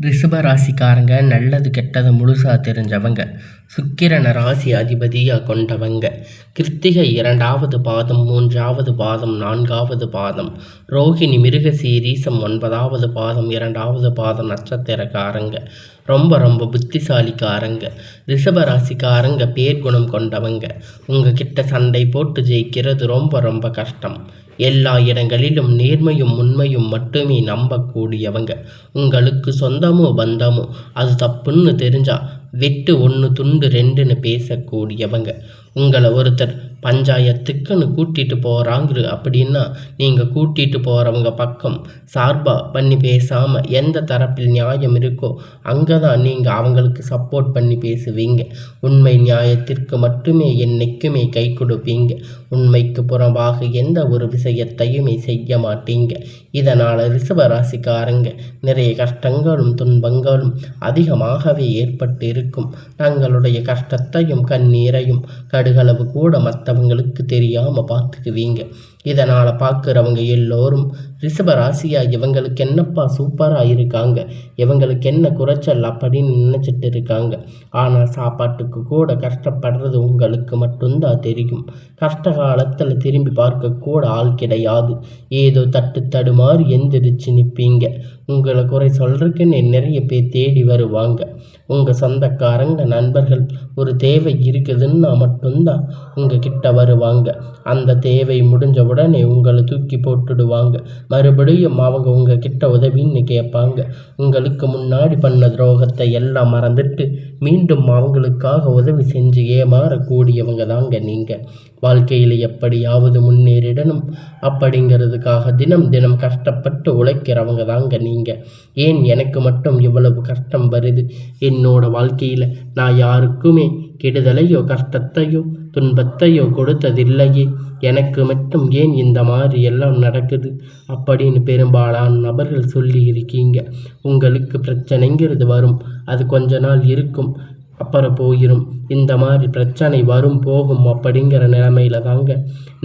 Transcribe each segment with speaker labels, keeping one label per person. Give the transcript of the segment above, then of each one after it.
Speaker 1: ரிஷப ராசிக்காரங்க நல்லது கெட்டது முழுசாக தெரிஞ்சவங்க. சுக்கிரனை ராசி அதிபதியாக கொண்டவங்க. கிருத்திகை 2வது பாதம், 3வது பாதம், 4வது பாதம், ரோகிணி மிருகசீரீசம் 9வது பாதம், 2வது பாதம் நட்சத்திரக்காரங்க. ரொம்ப ரொம்ப புத்திசாலிக்காரங்க. ரிஷப ராசிக்காரங்க பேர்குணம் கொண்டவங்க. உங்ககிட்ட சண்டை போட்டு ஜெயிக்கிறது ரொம்ப ரொம்ப கஷ்டம். எல்லா இடங்களிலும் நேர்மையும் உண்மையும் மட்டுமே நம்பக்கூடியவங்க. உங்களுக்கு சொந்தமோ பந்தமோ அது தப்புன்னு தெரிஞ்சா வெட்டு 1 துண்டு 2ன்னு பேசக்கூடியவங்க. உங்களை ஒருத்தர் பஞ்சாயத்துக்குன்னு கூட்டிகிட்டு போகிறாங்க அப்படின்னா நீங்கள் கூட்டிகிட்டு போகிறவங்க பக்கம் சார்பாக பண்ணி பேசாமல் எந்த தரப்பில் நியாயம் இருக்கோ அங்கே தான் நீங்கள் அவங்களுக்கு சப்போர்ட் பண்ணி பேசுவீங்க. உண்மை நியாயத்திற்கு மட்டுமே என்னைக்குமே கை கொடுப்பீங்க. உண்மைக்கு புறம்பாக எந்த ஒரு விஷயத்தையுமே செய்ய மாட்டீங்க. இதனால் ரிஷப ராசிக்காரங்க நிறைய கஷ்டங்களும் துன்பங்களும் அதிகமாகவே ஏற்பட்டு இருக்கும். தங்களுடைய கஷ்டத்தையும் கண்ணீரையும் கடுகளவு கூட மற்றவங்களுக்கு தெரியாமல் பார்த்துக்குவீங்க. இதனால் பார்க்குறவங்க எல்லோரும் ரிஷப ராசியாக இவங்களுக்கு என்னப்பா சூப்பராக இருக்காங்க, இவங்களுக்கு என்ன குறைச்சல் அப்படின்னு நினச்சிட்டு இருக்காங்க. ஆனால் சாப்பாட்டுக்கு கூட கஷ்டப்படுறது உங்களுக்கு மட்டும்தான் தெரியும். கஷ்ட காலத்தில் திரும்பி பார்க்க கூட ஆள் கிடையாது. ஏதோ தட்டு தடுமாறி எந்திரிச்சு நிற்பீங்க. உங்களை குறை சொல்றதுக்குன்னு நிறைய பேர் தேடி வருவாங்க. உங்கள் சொந்தக்காரங்க நண்பர்கள் ஒரு தேவை இருக்குதுன்னா மட்டும்தான் உங்ககிட்ட வருவாங்க. அந்த தேவை முடிஞ்ச உடனே உங்களை தூக்கி போட்டுடுவாங்க. மறுபடியும் அவங்க உங்ககிட்ட உதவின்னு கேட்பாங்க. உங்களுக்கு முன்னாடி பண்ண துரோகத்தை எல்லாம் மறந்துட்டு மீண்டும் அவங்களுக்காக உதவி செஞ்சு ஏமாறக்கூடியவங்க தாங்க நீங்கள். வாழ்க்கையில் எப்படியாவது முன்னேறிடணும் அப்படிங்கிறதுக்காக தினம் தினம் கஷ்டப்பட்டு உழைக்கிறவங்க தாங்க நீங்கள். ஏன் எனக்கு மட்டும் இவ்வளவு கஷ்டம் வருது? என்னோட வாழ்க்கையில் நான் யாருக்குமே கெடுதலையோ கஷ்டத்தையோ துன்பத்தையோ கொடுத்ததில்லையே, எனக்கு மட்டும் ஏன் இந்த மாதிரி எல்லாம் நடக்குது அப்படின்னு பெரும்பாலான நபர்கள் சொல்லி இருக்கீங்க. உங்களுக்கு பிரச்சனைங்கிறது வரும், அது கொஞ்ச நாள் இருக்கும், அப்புறம் போயிடும். இந்த மாதிரி பிரச்சனை வரும் போகும் அப்படிங்கிற நிலைமையில தாங்க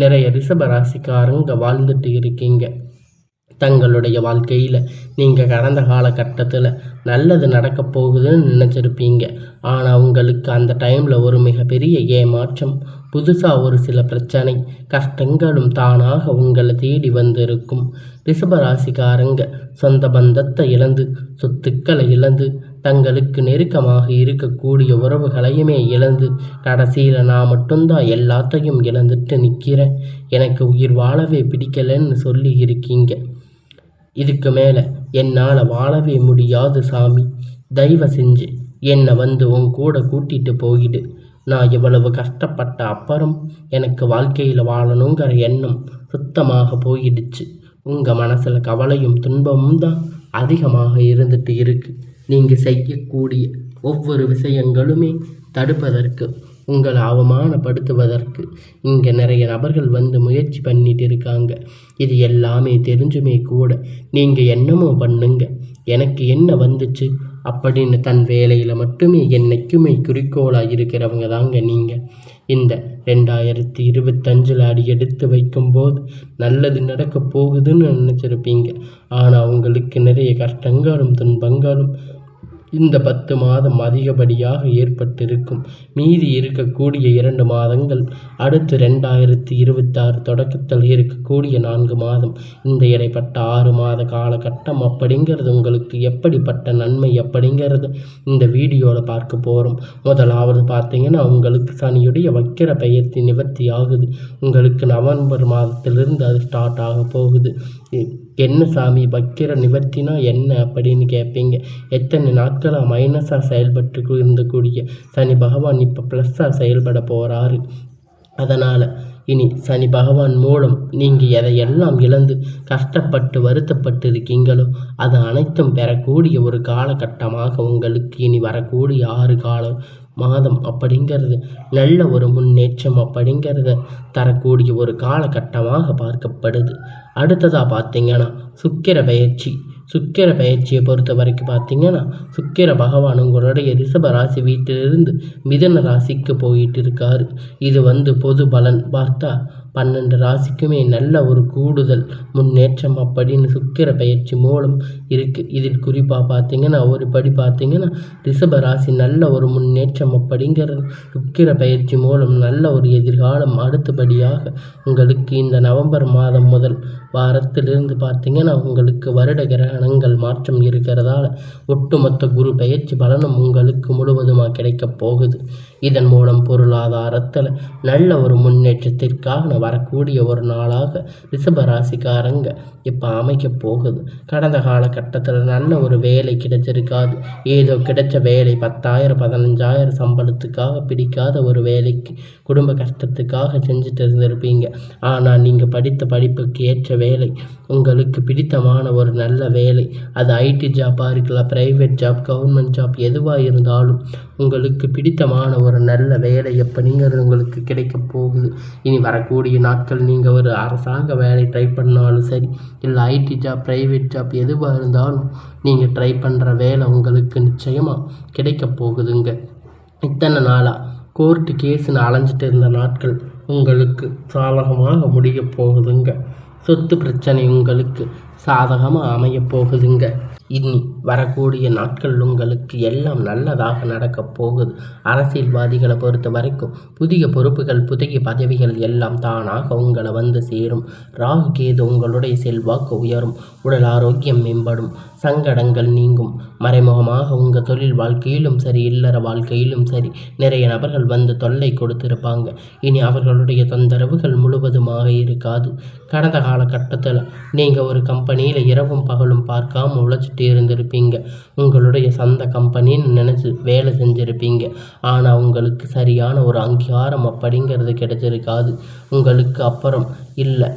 Speaker 1: நிறைய ரிஷப ராசிக்காரங்க வாழ்ந்துட்டு இருக்கீங்க. தங்களுடைய வாழ்க்கையில் நீங்கள் கடந்த காலகட்டத்தில் நல்லது நடக்க போகுதுன்னு நினச்சிருப்பீங்க. ஆனால் உங்களுக்கு அந்த டைமில் ஒரு மிகப்பெரிய ஏமாற்றம், புதுசாக ஒரு சில பிரச்சனை கஷ்டங்களும் தானாக உங்களை தேடி வந்திருக்கும். ரிஷபராசிக்காரங்க சொந்த பந்தத்தை இழந்து, சொத்துக்களை இழந்து, தங்களுக்கு நெருக்கமாக இருக்கக்கூடிய உறவுகளையுமே இழந்து, கடைசியில் நான் மட்டும்தான் எல்லாத்தையும் இழந்துட்டு நிற்கிறேன், எனக்கு உயிர் வாழவே பிடிக்கலன்னு சொல்லி இருக்கீங்க. இதுக்கு மேலே என்னால் வாழவே முடியாது சாமி, தயவு செஞ்சு என்னை வந்து உன் கூட கூட்டிகிட்டு போயிடு. நான் இவ்வளவு கஷ்டப்பட்ட அப்புறம் எனக்கு வாழ்க்கையில் வாழணுங்கிற எண்ணம் சுத்தமாக போயிடுச்சு. உங்கள் மனசில் கவலையும் துன்பமும் தான் அதிகமாக இருந்துட்டு இருக்கு. நீங்கள் செய்யக்கூடிய ஒவ்வொரு விஷயங்களுமே தடுப்பதற்கு, உங்களை அவமானப்படுத்துவதற்கு இங்கே நிறைய நபர்கள் வந்து முயற்சி பண்ணிட்டு இருக்காங்க. இது எல்லாமே தெரிஞ்சுமே கூட நீங்கள் என்னமோ பண்ணுங்க, எனக்கு என்ன வந்துச்சு அப்படின்னு தன் வேலையில் மட்டுமே என்னைக்குமே குறிக்கோளாக இருக்கிறவங்க தாங்க நீங்கள். இந்த 2025 அடி எடுத்து வைக்கும்போது நல்லது நடக்க போகுதுன்னு நினச்சிருப்பீங்க. ஆனால் உங்களுக்கு நிறைய கஷ்டங்களும் துன்பங்களும் இந்த 10 மாதம் அதிகப்படியாக ஏற்பட்டிருக்கும். மீதி இருக்கக்கூடிய 2 மாதங்கள் அடுத்து 2026 தொடக்கத்தில் இருக்கக்கூடிய 4 மாதம், இந்த இடைப்பட்ட 6 மாத காலகட்டம் அப்படிங்கிறது உங்களுக்கு எப்படிப்பட்ட நன்மை அப்படிங்கிறது இந்த வீடியோவில் பார்க்க போகிறோம். முதலாவது பார்த்தீங்கன்னா உங்களுக்கு சனியுடைய வக்கிர பெயர்ச்சி நிவர்த்தி ஆகுது. உங்களுக்கு நவம்பர் மாதத்திலிருந்து அது ஸ்டார்ட் ஆக போகுது. என்ன சாமி வக்கிர நிவர்த்தினா என்ன அப்படின்னு கேட்பீங்க. எத்தனை நாட்களாக மைனஸாக செயல்பட்டு இருந்தக்கூடிய சனி பகவான் இப்போ ப்ளஸ்ஸாக செயல்பட போகிறாரு. அதனால் இனி சனி பகவான் மூலம் நீங்கள் எதையெல்லாம் இழந்து கஷ்டப்பட்டு வருத்தப்பட்டு இருக்கீங்களோ அது அனைத்தும் பெறக்கூடிய ஒரு காலகட்டமாக உங்களுக்கு இனி வரக்கூடிய 6 மாதம் அப்படிங்கிறது நல்ல ஒரு முன்னேற்றம் அப்படிங்கிறத தரக்கூடிய ஒரு காலகட்டமாக பார்க்கப்படுது. அடுத்ததாக பார்த்தீங்கன்னா சுக்கிர பயிற்சியை பொறுத்த வரைக்கும் பார்த்தீங்கன்னா சுக்கிர பகவான் உங்களுடைய ரிஷப ராசி வீட்டிலிருந்து மிதுன ராசிக்கு போயிட்டு இருக்காரு. இது பொது பலன் பார்த்தா 12 ராசிக்குமே நல்ல ஒரு கூடுதல் முன்னேற்றம் அப்படின்னு சுக்கிர பயிற்சி மூலம் இருக்குது. இதில் குறிப்பாக பார்த்தீங்கன்னா ஒரு படி பார்த்தீங்கன்னா ரிஷப ராசி நல்ல ஒரு முன்னேற்றம் அப்படிங்கிறது சுக்கிர பயிற்சி மூலம் நல்ல ஒரு எதிர்காலம். அடுத்தபடியாக உங்களுக்கு இந்த நவம்பர் மாதம் முதல் வாரத்திலிருந்து பார்த்தீங்கன்னா உங்களுக்கு வருட கிரகணங்கள் மாற்றம் இருக்கிறதால ஒட்டுமொத்த குரு பயிற்சி பலனும் உங்களுக்கு முழுவதுமாக கிடைக்கப் போகுது. இதன் மூலம் பொருளாதாரத்தில் நல்ல ஒரு முன்னேற்றத்திற்காக வரக்கூடிய ஒரு நாளாக ரிஷபராசிக்காரங்க இப்போ அமைக்க போகுது. கடந்த காலகட்டத்தில் நல்ல ஒரு வேலை கிடைச்சிருக்காது. ஏதோ கிடைச்ச வேலை 10,000 15,000 சம்பளத்துக்காக பிடிக்காத ஒரு வேலைக்கு குடும்ப கஷ்டத்துக்காக செஞ்சுட்டு இருந்திருப்பீங்க. ஆனால் நீங்கள் படித்த படிப்புக்கு ஏற்ற வேலை, உங்களுக்கு பிடித்தமான ஒரு நல்ல வேலை, அது ஐடி ஜாப்பாக இருக்கலாம், ப்ரைவேட் ஜாப், கவர்மெண்ட் ஜாப், எதுவாக இருந்தாலும் உங்களுக்கு பிடித்தமான ஒரு நல்ல வேலை எப்படிங்கிறது உங்களுக்கு கிடைக்க போகுது. இனி வரக்கூடிய நாட்கள் நீங்கள் ஒரு அரசாங்க வேலை ட்ரை பண்ணாலும் சரி, இல்லை ஐடி ஜாப், ப்ரைவேட் ஜாப் எதுவாக இருந்தாலும் நீங்கள் ட்ரை பண்ணுற வேலை உங்களுக்கு நிச்சயமாக கிடைக்க போகுதுங்க. இத்தனை நாளாக கோர்ட்டு கேஸுன்னு அலைஞ்சிட்டு இருந்த நாட்கள் உங்களுக்கு சாதகமாக முடிய போகுதுங்க. சொத்து பிரச்சனை உங்களுக்கு சாதகமாக அமைய போகுதுங்க. இனி வரக்கூடிய நாட்கள் உங்களுக்கு எல்லாம் நல்லதாக நடக்கப் போகுது. அரசியல்வாதிகளை பொறுத்த வரைக்கும் புதிய பொறுப்புகள், புதிய பதவிகள் எல்லாம் தானாக உங்களை வந்து சேரும். ராகு கேது உங்களுடைய செல்வாக்கு உயரும், உடல் ஆரோக்கியம் மேம்படும், சங்கடங்கள் நீங்கும். மறைமுகமாக உங்கள் தொழில் வாழ்க்கையிலும் சரி, இல்லற வாழ்க்கையிலும் சரி நிறைய நபர்கள் வந்து தொல்லை கொடுத்திருப்பாங்க. இனி அவர்களுடைய தொந்தரவுகள் முழுவதுமாக இருக்காது. கடந்த காலகட்டத்தில் நீங்கள் ஒரு கம்பெனியில் இரவும் பகலும் பார்க்காம உழைச்சிட்டு இருந்திருப்பீங்க. உங்களுடைய சொந்த கம்பெனின்னு நினச்சி வேலை செஞ்சுருப்பீங்க. ஆனால் உங்களுக்கு சரியான ஒரு அங்கீகாரம் அப்படிங்கிறது கிடைச்சிருக்காது. உங்களுக்கு அப்புறம் இல்லை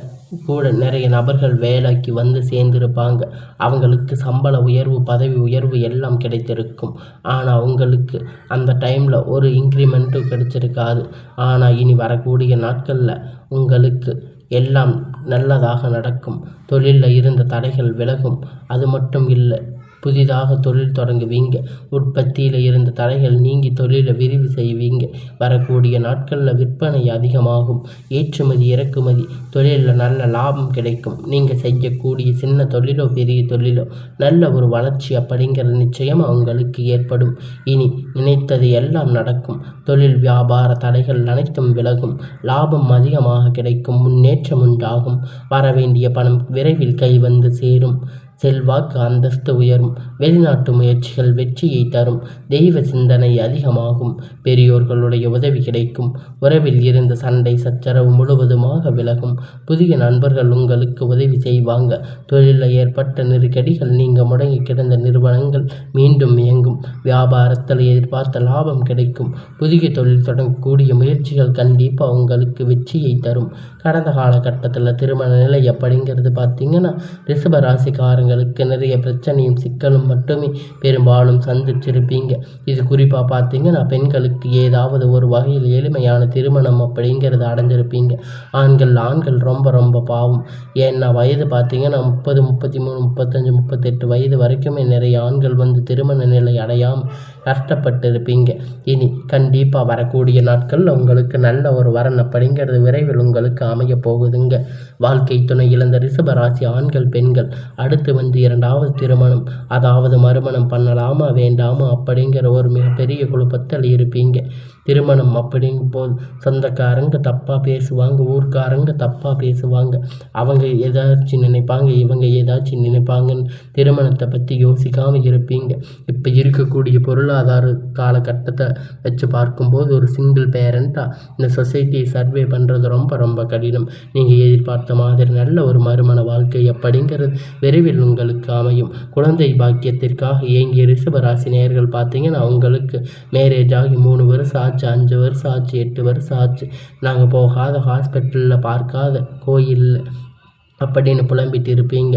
Speaker 1: கூட நிறைய நபர்கள் வேலைக்கு வந்து சேர்ந்திருப்பாங்க. அவங்களுக்கு சம்பள உயர்வு, பதவி உயர்வு எல்லாம் கிடைத்திருக்கும். ஆனால் உங்களுக்கு அந்த டைமில் ஒரு இன்க்ரிமெண்ட்டும் கிடைச்சிருக்காது. ஆனால் இனி வரக்கூடிய நாட்களில் உங்களுக்கு எல்லாம் நல்லதாக நடக்கும். தொழிலில் இருந்த தடைகள் விலகும். அது மட்டும் இல்லை, புதிதாக தொழில் தொடங்குவீங்க. உற்பத்தியில் இருந்த தடைகள் நீங்கி தொழிலை விரிவு செய்வீங்க. வரக்கூடிய நாட்களில் விற்பனை அதிகமாகும். ஏற்றுமதி இறக்குமதி தொழிலில் நல்ல லாபம் கிடைக்கும். நீங்கள் செய்யக்கூடிய சின்ன தொழிலோ பெரிய தொழிலோ நல்ல ஒரு வளர்ச்சி அப்படிங்கிறது நிச்சயமாக உங்களுக்கு ஏற்படும். இனி நினைத்தது எல்லாம் நடக்கும். தொழில் வியாபார தடைகள் அனைத்தும் விலகும். லாபம் அதிகமாக கிடைக்கும். முன்னேற்றம் உண்டாகும். வரவேண்டிய பணம் விரைவில் கை வந்து சேரும். செல்வாக்கு அந்தஸ்து உயரும். வெளிநாட்டு முயற்சிகள் வெற்றியை தரும். தெய்வ சிந்தனை அதிகமாகும். பெரியோர்களுடைய உதவி கிடைக்கும். உறவில் இருந்த சண்டை சச்சரவு முழுவதுமாக விலகும். புதிய நண்பர்கள் உங்களுக்கு உதவி செய்வாங்க. தொழிலில் ஏற்பட்ட நெருக்கடிகள், நீங்கள் முடங்கி கிடந்த நிறுவனங்கள் மீண்டும் இயங்கும். வியாபாரத்தில் எதிர்பார்த்த லாபம் கிடைக்கும். புதிய தொழில் தொடங்கக்கூடிய முயற்சிகள் கண்டிப்பாக உங்களுக்கு வெற்றியை தரும். கடந்த காலகட்டத்தில் திருமண நிலை அப்படிங்கிறது பார்த்தீங்கன்னா ரிஷப ராசிக்காரங்களுக்கு நிறைய பிரச்சனையும் சிக்கலும் மட்டுமே பெரும்பாலும் சந்திச்சிருப்பீங்க. இது குறிப்பாக பார்த்தீங்கன்னா பெண்களுக்கு ஏதாவது ஒரு வகையில் எளிமையான திருமணம் அப்படிங்கிறது அடைஞ்சிருப்பீங்க. ஆண்கள் ரொம்ப ரொம்ப பாவம். ஏன்னா வயது பார்த்தீங்கன்னா 30, 33, 35, 38 வயது வரைக்குமே நிறைய ஆண்கள் வந்து திருமண நிலை அடையாமல் கஷ்டப்பட்டு இருப்பீங்க. இனி கண்டிப்பாக வரக்கூடிய நாட்களில் உங்களுக்கு நல்ல ஒரு வரன் அப்படிங்கிறது விரைவில் உங்களுக்கு அமைய போகுதுங்க. வாழ்க்கை துணை இழந்த ரிஷப ராசி ஆண்கள், பெண்கள் அடுத்து வந்து 2வது திருமணம், அதாவது மறுமணம் பண்ணலாமா வேண்டாமா அப்படிங்கிற ஒரு மிகப்பெரிய குழப்பத்தில் இருப்பீங்க. திருமணம் அப்படிங்கும் போது சொந்தக்காரங்க தப்பாக பேசுவாங்க, ஊர்க்காரங்க தப்பாக பேசுவாங்க. அவங்க ஏதாச்சும் நினைப்பாங்க, இவங்க ஏதாச்சும் நினைப்பாங்கன்னு திருமணத்தை பற்றி யோசிக்காமல் இருப்பீங்க. இப்போ இருக்கக்கூடிய பொருளாதார காலகட்டத்தை வச்சு பார்க்கும்போது ஒரு சிங்கிள் பேரண்ட்டாக இந்த சொசைட்டியை சர்வே பண்ணுறது ரொம்ப ரொம்ப கடினம். நீங்கள் எதிர்பார்த்த மாதிரி நல்ல ஒரு மறுமண வாழ்க்கை அப்படிங்கிறது விரைவில் உங்களுக்கு அமையும். குழந்தை பாக்கியத்திற்காக இயங்கிய ரிஷப ராசி நேயர்கள் பார்த்தீங்கன்னா அவங்களுக்கு மேரேஜ் ஆகி 3 வருஷம் ஆச்சு, 5 வருஷம் ஆச்சு, 8 வருஷம் ஆச்சு, நாங்கள் போகாத ஹாஸ்பிட்டலில், பார்க்காத கோயிலில் அப்படின்னு புலம்பிட்டு இருப்பீங்க.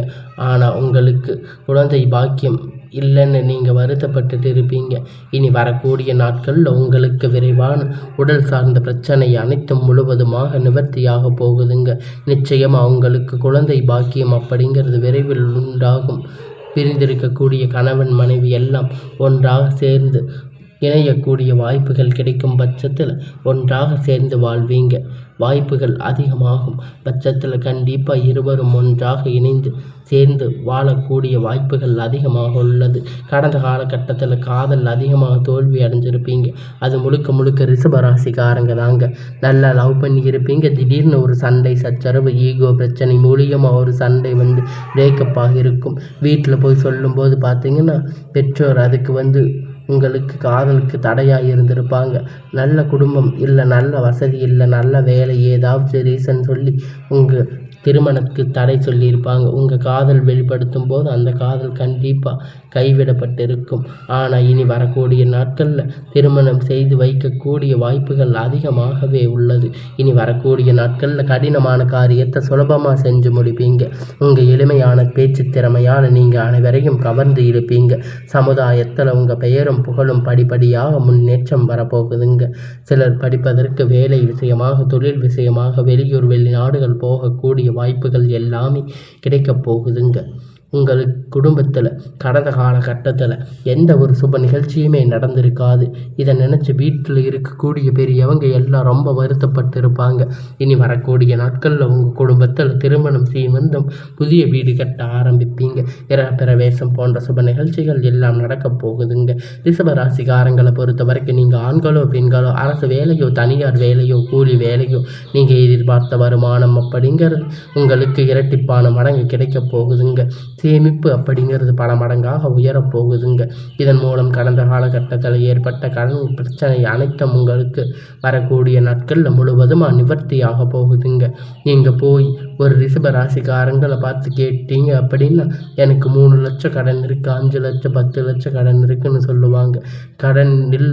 Speaker 1: ஆனால் உங்களுக்கு குழந்தை பாக்கியம் இல்லைன்னு நீங்கள் வருத்தப்பட்டுட்டு இருப்பீங்க. இனி வரக்கூடிய நாட்களில் உங்களுக்கு விரைவான உடல் சார்ந்த பிரச்சனை அனைத்தும் முழுவதுமாக நிவர்த்தியாக போகுதுங்க. நிச்சயமாக உங்களுக்கு குழந்தை பாக்கியம் அப்படிங்கிறது விரைவில் உண்டாகும். பிரிந்திருக்கக்கூடிய கணவன் மனைவி எல்லாம் ஒன்றாக சேர்ந்து இணையக்கூடிய வாய்ப்புகள் கிடைக்கும் பட்சத்தில் ஒன்றாக சேர்ந்து வாழ்வீங்க. வாய்ப்புகள் அதிகமாகும் பட்சத்தில் கண்டிப்பாக இருவரும் ஒன்றாக இணைந்து சேர்ந்து வாழக்கூடிய வாய்ப்புகள் அதிகமாக உள்ளது. கடந்த காலகட்டத்தில் காதல் அதிகமாக தோல்வி அடைஞ்சிருப்பீங்க. அது முழுக்க முழுக்க ரிஷபராசிக்காரங்க தாங்க. நல்லா லவ் பண்ணி இருப்பீங்க. திடீர்னு ஒரு சண்டை சச்சரவு ஈகோ பிரச்சனை மூலியமாக ஒரு சண்டை பிரேக்கப் ஆகியிருக்கும். வீட்டில் போய் சொல்லும்போது பார்த்தீங்கன்னா பெற்றோர் அதுக்கு உங்களுக்கு காதலுக்கு தடையாக இருந்திருப்பாங்க. நல்ல குடும்பம் இல்லை, நல்ல வசதி இல்லை, நல்ல வேலை, ஏதாவது ரீசன் சொல்லி உங்கள் திருமணத்துக்கு தடை சொல்லியிருப்பாங்க. உங்கள் காதல் வெளிப்படுத்தும் போது அந்த காதல் கண்டிப்பாக கைவிடப்பட்டிருக்கும். ஆனால் இனி வரக்கூடிய நாட்களில் திருமணம் செய்து வைக்கக்கூடிய வாய்ப்புகள் அதிகமாகவே உள்ளது. இனி வரக்கூடிய நாட்களில் கடினமான காரியத்தை சுலபமாக செஞ்சு முடிப்பீங்க. உங்கள் எளிமையான பேச்சு திறமையால் நீங்கள் அனைவரையும் கவர்ந்து இருப்பீங்க. சமுதாயத்தில் உங்கள் பெயரும் புகழும் படிப்படியாக முன்னேற்றம் வரப்போகுதுங்க. சிலர் படிப்பதற்கு வேலை விஷயமாக, தொழில் விஷயமாக வெளியூர் வெளிநாடுகள் போகக்கூடிய வாய்ப்புகள் எல்லாமே கிடைக்கப் போகுதுங்க. உங்களுக்கு குடும்பத்தில் கடந்த காலகட்டத்தில் எந்த ஒரு சுப நிகழ்ச்சியுமே நடந்திருக்காது. இதை நினச்சி வீட்டில் இருக்கக்கூடிய பெரியவங்க எல்லாம் ரொம்ப வருத்தப்பட்டு இருப்பாங்க. இனி வரக்கூடிய நாட்களில் உங்கள் குடும்பத்தில் திருமணம் சீமந்தம், புதிய வீடு கட்ட ஆரம்பிப்பீங்க. பிரவேசம் போன்ற சுப நிகழ்ச்சிகள் எல்லாம் நடக்கப் போகுதுங்க. ரிஷபராசிக்காரங்களை பொறுத்த வரைக்கும் நீங்கள் ஆண்களோ பெண்களோ, அரசு வேலையோ தனியார் வேலையோ கூலி வேலையோ, நீங்கள் எதிர்பார்த்த வருமானம் அப்படிங்கிறது உங்களுக்கு இரட்டிப்பான மடங்கு கிடைக்கப் போகுதுங்க. சேமிப்பு அப்படிங்கிறது பல மடங்காக உயரப்போகுதுங்க. இதன் மூலம் கடந்த காலகட்டத்தில் ஏற்பட்ட கடன் பிரச்சனை அனைத்தும் உங்களுக்கு வரக்கூடிய நாட்களில் முழுவதுமாக நிவர்த்தியாக போகுதுங்க. நீங்கள் போய் ஒரு ரிஷபராசிக்காரங்களை பார்த்து கேட்டீங்க அப்படின்னா எனக்கு 3 லட்சம் கடன் இருக்குது, 5 லட்சம் 10 லட்சம் கடன் இருக்குன்னு சொல்லுவாங்க. கடனில்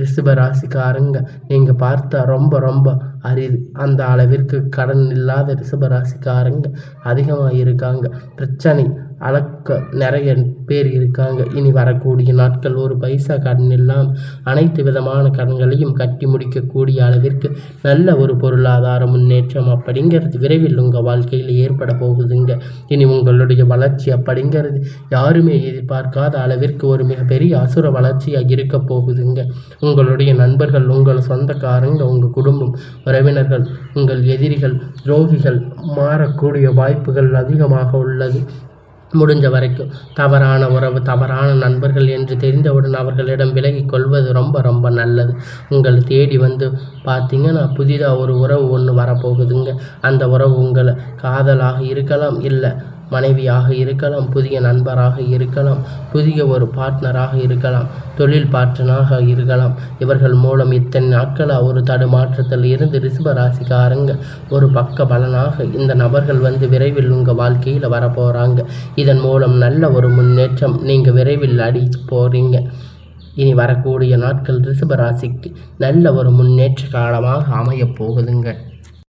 Speaker 1: ரிஷபராசிக்காரங்க நீங்கள் பார்த்தா ரொம்ப ரொம்ப அரிது. அந்த அளவிற்கு கடன் இல்லாத ரிஷபராசிக்காரங்க அதிகமாக இருக்காங்க. பிரச்சனை அளக்க நிறைய பேர் இருக்காங்க. இனி வரக்கூடிய நாட்கள் ஒரு பைசா கடன் இல்லாமல் அனைத்து விதமான கடன்களையும் கட்டி முடிக்கக்கூடிய அளவிற்கு நல்ல ஒரு பொருளாதார முன்னேற்றம் அப்படிங்கிறது விரைவில் உங்கள் வாழ்க்கையில் ஏற்பட போகுதுங்க. இனி உங்களுடைய வளர்ச்சி அப்படிங்கிறது யாருமே எதிர்பார்க்காத அளவிற்கு ஒரு மிகப்பெரிய அசுர வளர்ச்சியாக இருக்க போகுதுங்க. உங்களுடைய நண்பர்கள், உங்கள் சொந்தக்காரங்க, உங்கள் குடும்பம், உறவினர்கள், உங்கள் எதிரிகள், துரோகிகள் மாறக்கூடிய வாய்ப்புகள் அதிகமாக உள்ளது. முடிஞ்ச வரைக்கும் தவறான உறவு, தவறான நண்பர்கள் என்று தெரிந்தவுடன் அவர்களிடம் விலகி கொள்வது ரொம்ப ரொம்ப நல்லது. உங்களை தேடி பார்த்தீங்கன்னா புதிதாக ஒரு உறவு ஒன்று வரப்போகுதுங்க. அந்த உறவு உங்களை காதலாக இருக்கலாம், இல்லை மனைவியாக இருக்கலாம், புதிய நண்பராக இருக்கலாம், புதிய ஒரு பார்ட்னராக இருக்கலாம், தொழில் பார்ட்னராக இருக்கலாம். இவர்கள் மூலம் இத்தனை நாட்களாக ஒரு தடுமாற்றத்தில் இருந்து ரிஷபராசிக்காரங்க ஒரு பக்க பலனாக இந்த நபர்கள் விரைவில் உங்கள் வாழ்க்கையில் வரப்போகிறாங்க. இதன் மூலம் நல்ல ஒரு முன்னேற்றம் நீங்கள் விரைவில் அடிச்சு போகிறீங்க. இனி வரக்கூடிய நாட்கள் ரிஷபராசிக்கு நல்ல ஒரு முன்னேற்ற காலமாக அமையப் போகுதுங்க.